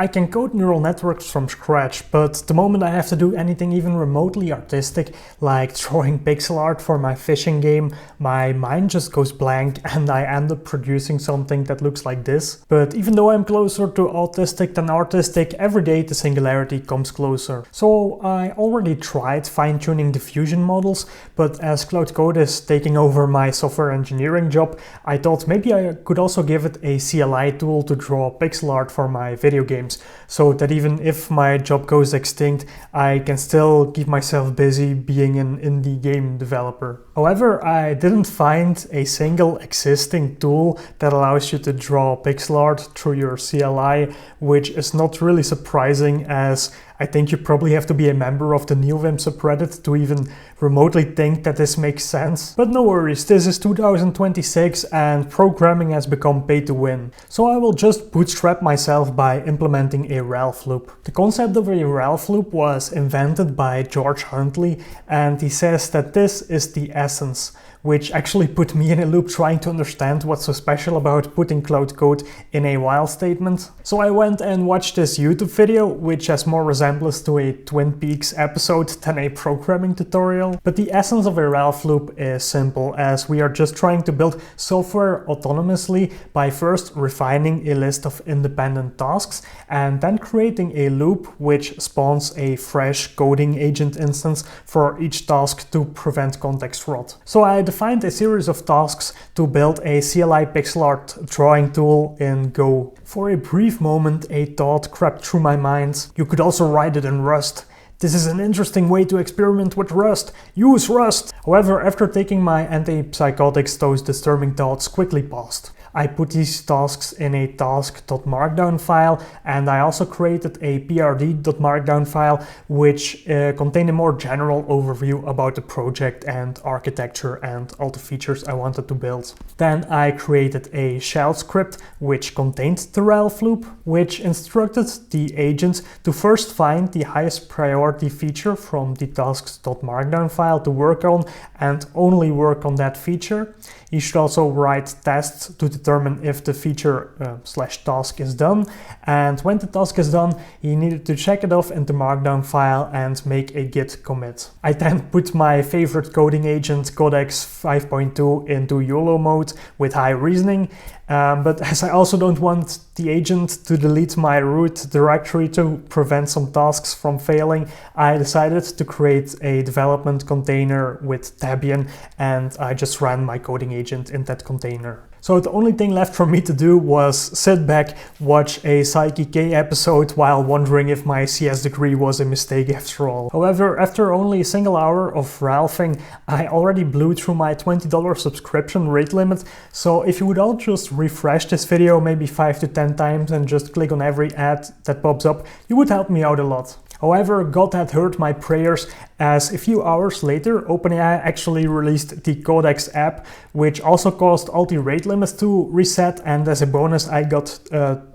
I can code neural networks from scratch, but the moment I have to do anything even remotely artistic, like drawing pixel art for my fishing game, my mind just goes blank and I end up producing something that looks like this. But even though I'm closer to autistic than artistic, every day the singularity comes closer. So I already tried fine-tuning diffusion models, but as Claude is taking over my software engineering job, I thought maybe I could also give it a CLI tool to draw pixel art for my video games, so that even if my job goes extinct, I can still keep myself busy being an indie game developer. However, I didn't find a single existing tool that allows you to draw pixel art through your CLI, which is not really surprising, as I think you probably have to be a member of the NeoVim subreddit to even remotely think that this makes sense. But no worries, this is 2026 and programming has become pay to win. So I will just bootstrap myself by implementing a Ralph loop. The concept of a Ralph loop was invented by George Huntley, and he says that this is the essence, which actually put me in a loop trying to understand what's so special about putting Claude code in a while statement. So I went and watched this YouTube video, which has more resemblance to a Twin Peaks episode than a programming tutorial. But the essence of a Ralph loop is simple, as we are just trying to build software autonomously by first refining a list of independent tasks and then creating a loop which spawns a fresh coding agent instance for each task to prevent context rot. So I defined a series of tasks to build a CLI pixel art drawing tool in Go. For a brief moment, a thought crept through my mind: you could also write it in Rust. This is an interesting way to experiment with Rust. Use Rust! However, after taking my antipsychotics, those disturbing thoughts quickly passed. I put these tasks in a task.markdown file, and I also created a prd.markdown file which contained a more general overview about the project and architecture and all the features I wanted to build. Then I created a shell script which contained the Ralph loop, which instructed the agent to first find the highest priority feature from the tasks.markdown file to work on and only work on that feature. You should also write tests to determine if the feature / task is done, and when the task is done, you needed to check it off in the markdown file and make a git commit. I then put my favorite coding agent Codex 5.2 into YOLO mode with high reasoning, but as I also don't want the agent to delete my root directory to prevent some tasks from failing, I decided to create a development container with Debian, and I just ran my coding agent in that container. So the only thing left for me to do was sit back, watch a Psyche K episode while wondering if my CS degree was a mistake after all. However, after only a single hour of Ralphing, I already blew through my $20 subscription rate limit, so if you would all just refresh this video maybe 5 to 10 times and just click on every ad that pops up, you would help me out a lot. However, God had heard my prayers, as a few hours later OpenAI actually released the Codex app, which also caused all the rate limits to reset, and as a bonus I got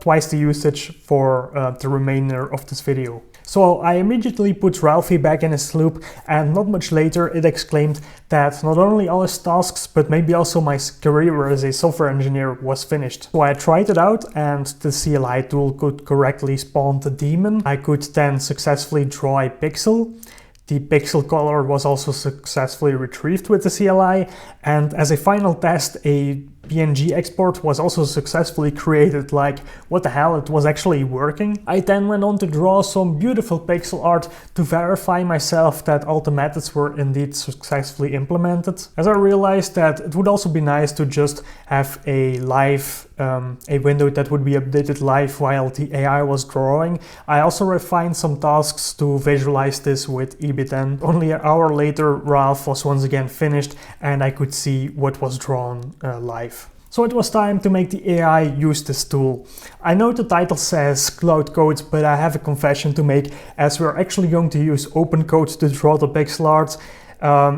twice the usage for the remainder of this video. So I immediately put Ralphie back in his loop, and not much later it exclaimed that not only all his tasks but maybe also my career as a software engineer was finished. So I tried it out, and the CLI tool could correctly spawn the daemon. I could then successfully draw a pixel. The pixel color was also successfully retrieved with the CLI, and as a final test, a PNG export was also successfully created. Like, what the hell, it was actually working. I then went on to draw some beautiful pixel art to verify myself that all the methods were indeed successfully implemented, as I realized that it would also be nice to just have a live a window that would be updated live while the AI was drawing. I also refined some tasks to visualize this with EBIT10. Only an hour later, Ralph was once again finished and I could see what was drawn live. So it was time to make the AI use this tool. I know the title says Claude Code, but I have a confession to make, as we're actually going to use opencode to draw the pixel art.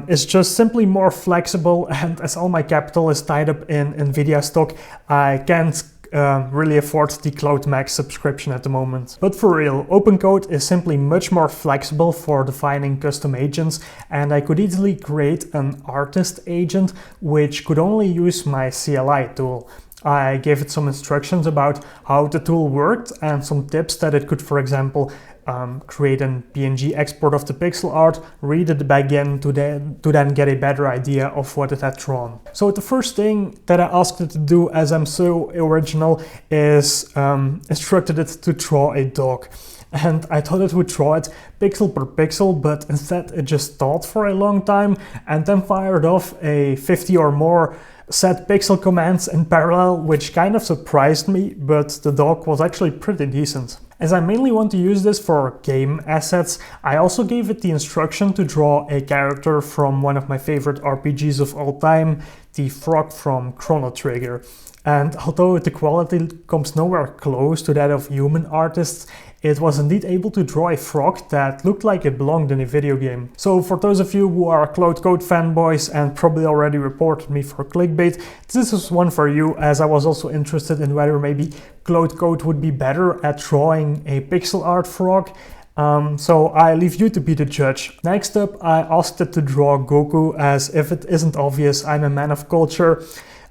It's just simply more flexible, and as all my capital is tied up in Nvidia stock, I can't really afford the Claude Max subscription at the moment. But for real, opencode is simply much more flexible for defining custom agents, and I could easily create an artist agent which could only use my CLI tool. I gave it some instructions about how the tool worked and some tips that it could, for example, create an PNG export of the pixel art, read it back in to then get a better idea of what it had drawn. So the first thing that I asked it to do, as I'm so original, is instructed it to draw a dog. And I thought it would draw it pixel per pixel, but instead it just thought for a long time and then fired off a 50 or more set pixel commands in parallel, which kind of surprised me, but the dog was actually pretty decent. As I mainly want to use this for game assets, I also gave it the instruction to draw a character from one of my favorite RPGs of all time, the frog from Chrono Trigger. And although the quality comes nowhere close to that of human artists, it was indeed able to draw a frog that looked like it belonged in a video game. So for those of you who are Claude Code fanboys and probably already reported me for clickbait, this is one for you, as I was also interested in whether maybe Claude Code would be better at drawing a pixel art frog. So I leave you to be the judge. Next up, I asked it to draw Goku, as if it isn't obvious, I'm a man of culture.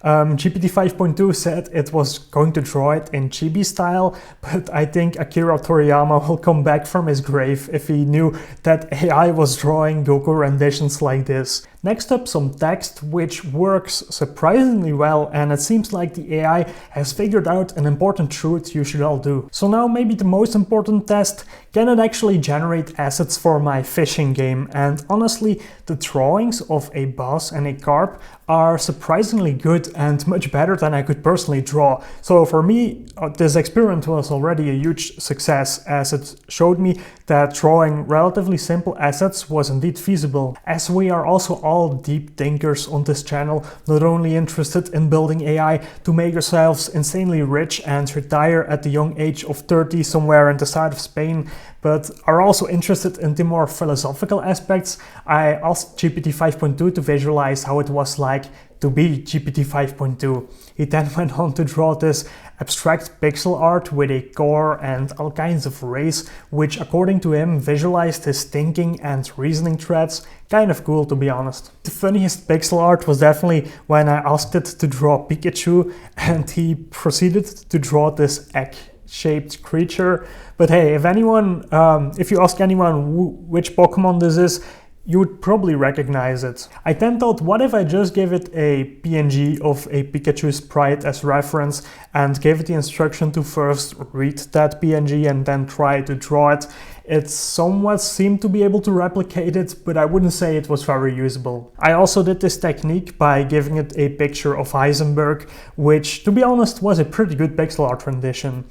GPT 5.2 said it was going to draw it in chibi style, but I think Akira Toriyama will come back from his grave if he knew that AI was drawing Goku renditions like this. Next up, some text, which works surprisingly well, and it seems like the AI has figured out an important truth you should all do. So now maybe the most important test, can it actually generate assets for my fishing game? And honestly, the drawings of a bass and a carp are surprisingly good and much better than I could personally draw. So for me, this experiment was already a huge success, as it showed me that drawing relatively simple assets was indeed feasible. As we are also all deep thinkers on this channel, not only interested in building AI to make ourselves insanely rich and retire at the young age of 30 somewhere in the south of Spain, but are also interested in the more philosophical aspects, I asked GPT 5.2 to visualize how it was like to be GPT 5.2. He then went on to draw this abstract pixel art with a core and all kinds of rays, which according to him visualized his thinking and reasoning threads. Kind of cool, to be honest. The funniest pixel art was definitely when I asked it to draw Pikachu and he proceeded to draw this egg-shaped creature. But hey, if you ask anyone which Pokemon this is, you would probably recognize it. I then thought, what if I just gave it a PNG of a Pikachu sprite as reference and gave it the instruction to first read that PNG and then try to draw it. It somewhat seemed to be able to replicate it, but I wouldn't say it was very usable. I also did this technique by giving it a picture of Heisenberg, which, to be honest, was a pretty good pixel art rendition.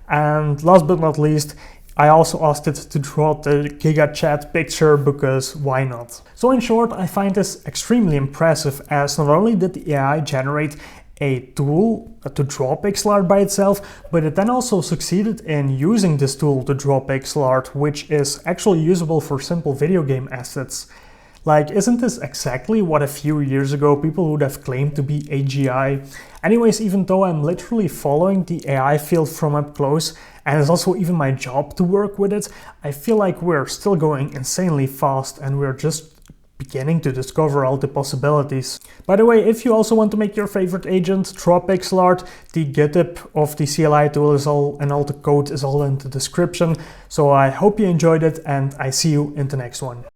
And last but not least, I also asked it to draw the GigaChat picture, because why not? So in short, I find this extremely impressive, as not only did the AI generate a tool to draw pixel art by itself, but it then also succeeded in using this tool to draw pixel art, which is actually usable for simple video game assets. Like, isn't this exactly what a few years ago people would have claimed to be AGI? Anyways, even though I'm literally following the AI field from up close, and it's also even my job to work with it, I feel like we're still going insanely fast and we're just beginning to discover all the possibilities. By the way, if you also want to make your favorite agent draw pixel art, the GitHub of the CLI tool is all the code is all in the description. So I hope you enjoyed it and I see you in the next one.